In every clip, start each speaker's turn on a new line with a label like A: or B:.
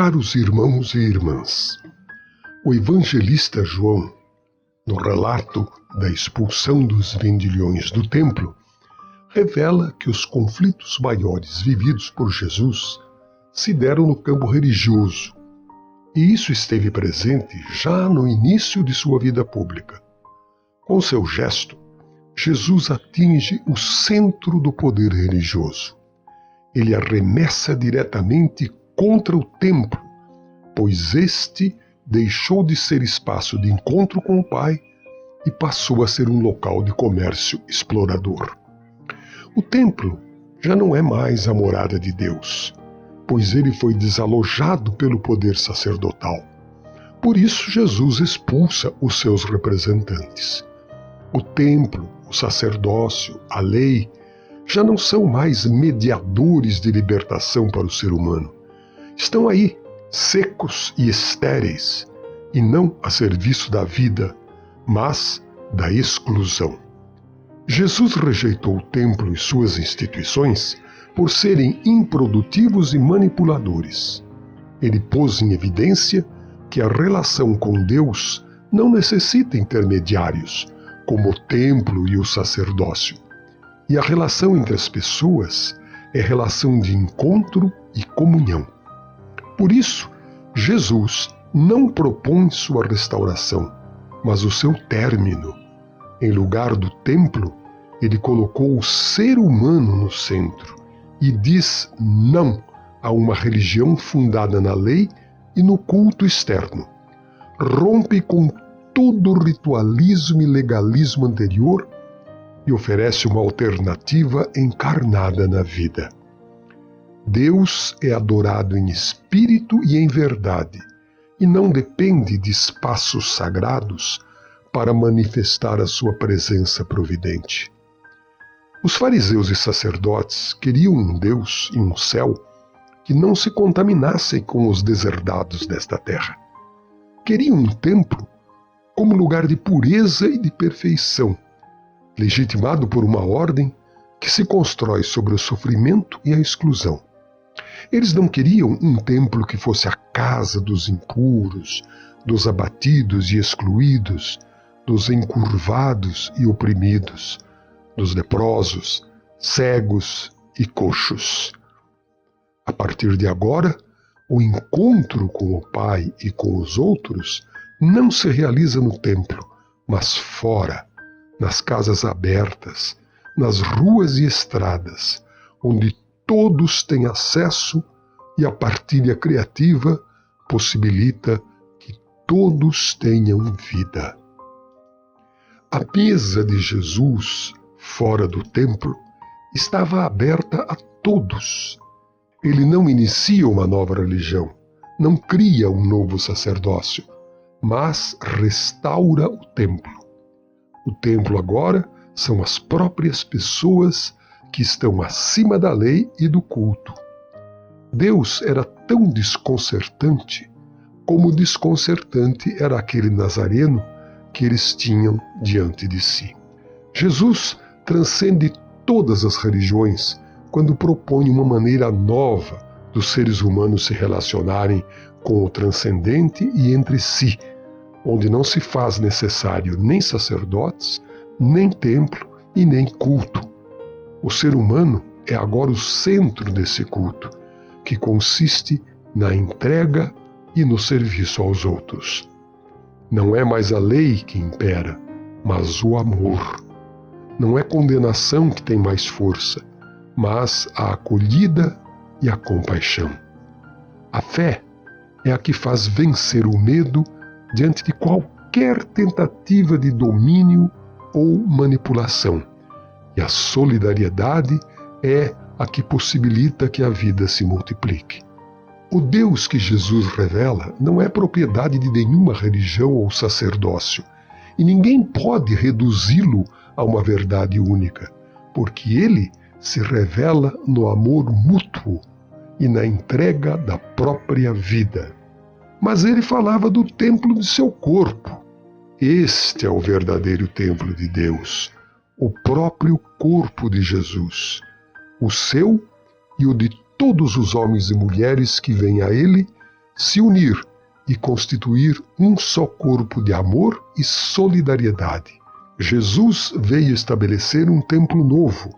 A: Caros irmãos e irmãs, o evangelista João, no relato da expulsão dos vendilhões do templo, revela que os conflitos maiores vividos por Jesus se deram no campo religioso, e isso esteve presente já no início de sua vida pública. Com seu gesto, Jesus atinge o centro do poder religioso. Ele arremessa diretamente contra o templo, pois este deixou de ser espaço de encontro com o Pai e passou a ser um local de comércio explorador. O templo já não é mais a morada de Deus, pois ele foi desalojado pelo poder sacerdotal. Por isso, Jesus expulsa os seus representantes. O templo, o sacerdócio, a lei, já não são mais mediadores de libertação para o ser humano. Estão aí, secos e estéreis, e não a serviço da vida, mas da exclusão. Jesus rejeitou o templo e suas instituições por serem improdutivos e manipuladores. Ele pôs em evidência que a relação com Deus não necessita intermediários, como o templo e o sacerdócio. E a relação entre as pessoas é relação de encontro e comunhão. Por isso, Jesus não propõe sua restauração, mas o seu término. Em lugar do templo, ele colocou o ser humano no centro e diz não a uma religião fundada na lei e no culto externo. Rompe com todo o ritualismo e legalismo anterior e oferece uma alternativa encarnada na vida. Deus é adorado em espírito e em verdade, e não depende de espaços sagrados para manifestar a sua presença providente. Os fariseus e sacerdotes queriam um Deus e um céu que não se contaminassem com os deserdados desta terra. Queriam um templo como lugar de pureza e de perfeição, legitimado por uma ordem que se constrói sobre o sofrimento e a exclusão. Eles não queriam um templo que fosse a casa dos impuros, dos abatidos e excluídos, dos encurvados e oprimidos, dos leprosos, cegos e coxos. A partir de agora, o encontro com o Pai e com os outros não se realiza no templo, mas fora, nas casas abertas, nas ruas e estradas, onde todos têm acesso e a partilha criativa possibilita que todos tenham vida. A mesa de Jesus, fora do templo, estava aberta a todos. Ele não inicia uma nova religião, não cria um novo sacerdócio, mas restaura o templo. O templo agora são as próprias pessoas que estão acima da lei e do culto. Deus era tão desconcertante como desconcertante era aquele nazareno que eles tinham diante de si. Jesus transcende todas as religiões quando propõe uma maneira nova dos seres humanos se relacionarem com o transcendente e entre si, onde não se faz necessário nem sacerdotes, nem templo e nem culto. O ser humano é agora o centro desse culto, que consiste na entrega e no serviço aos outros. Não é mais a lei que impera, mas o amor. Não é condenação que tem mais força, mas a acolhida e a compaixão. A fé é a que faz vencer o medo diante de qualquer tentativa de domínio ou manipulação. E a solidariedade é a que possibilita que a vida se multiplique. O Deus que Jesus revela não é propriedade de nenhuma religião ou sacerdócio, e ninguém pode reduzi-lo a uma verdade única, porque ele se revela no amor mútuo e na entrega da própria vida. Mas ele falava do templo de seu corpo. Este é o verdadeiro templo de Deus, o próprio corpo de Jesus, o seu e o de todos os homens e mulheres que vêm a ele, se unir e constituir um só corpo de amor e solidariedade. Jesus veio estabelecer um templo novo,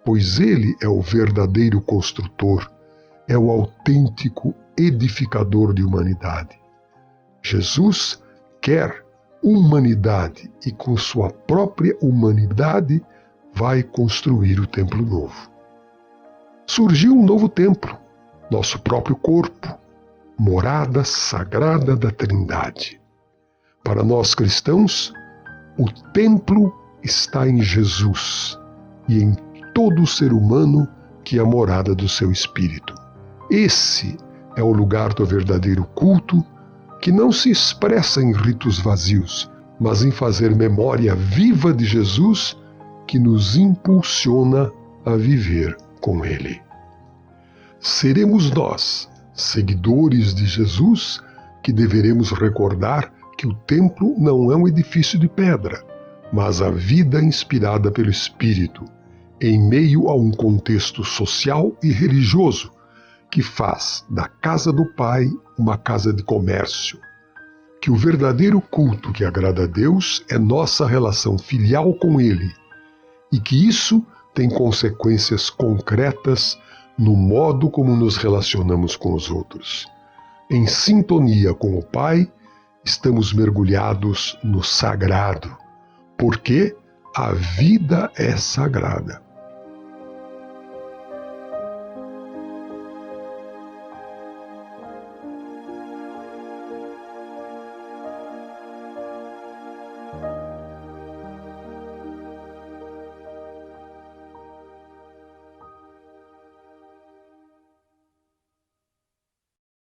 A: pois ele é o verdadeiro construtor, é o autêntico edificador de humanidade. Jesus quer humanidade e com sua própria humanidade vai construir o templo novo. Surgiu um novo templo, nosso próprio corpo, morada sagrada da Trindade. Para nós cristãos, o templo está em Jesus e em todo ser humano que é a morada do seu Espírito. Esse é o lugar do verdadeiro culto, que não se expressa em ritos vazios, mas em fazer memória viva de Jesus, que nos impulsiona a viver com Ele. Seremos nós, seguidores de Jesus, que deveremos recordar que o templo não é um edifício de pedra, mas a vida inspirada pelo Espírito, em meio a um contexto social e religioso, que faz da casa do Pai uma casa de comércio. Que o verdadeiro culto que agrada a Deus é nossa relação filial com Ele, e que isso tem consequências concretas no modo como nos relacionamos com os outros. Em sintonia com o Pai, estamos mergulhados no sagrado, porque a vida é sagrada.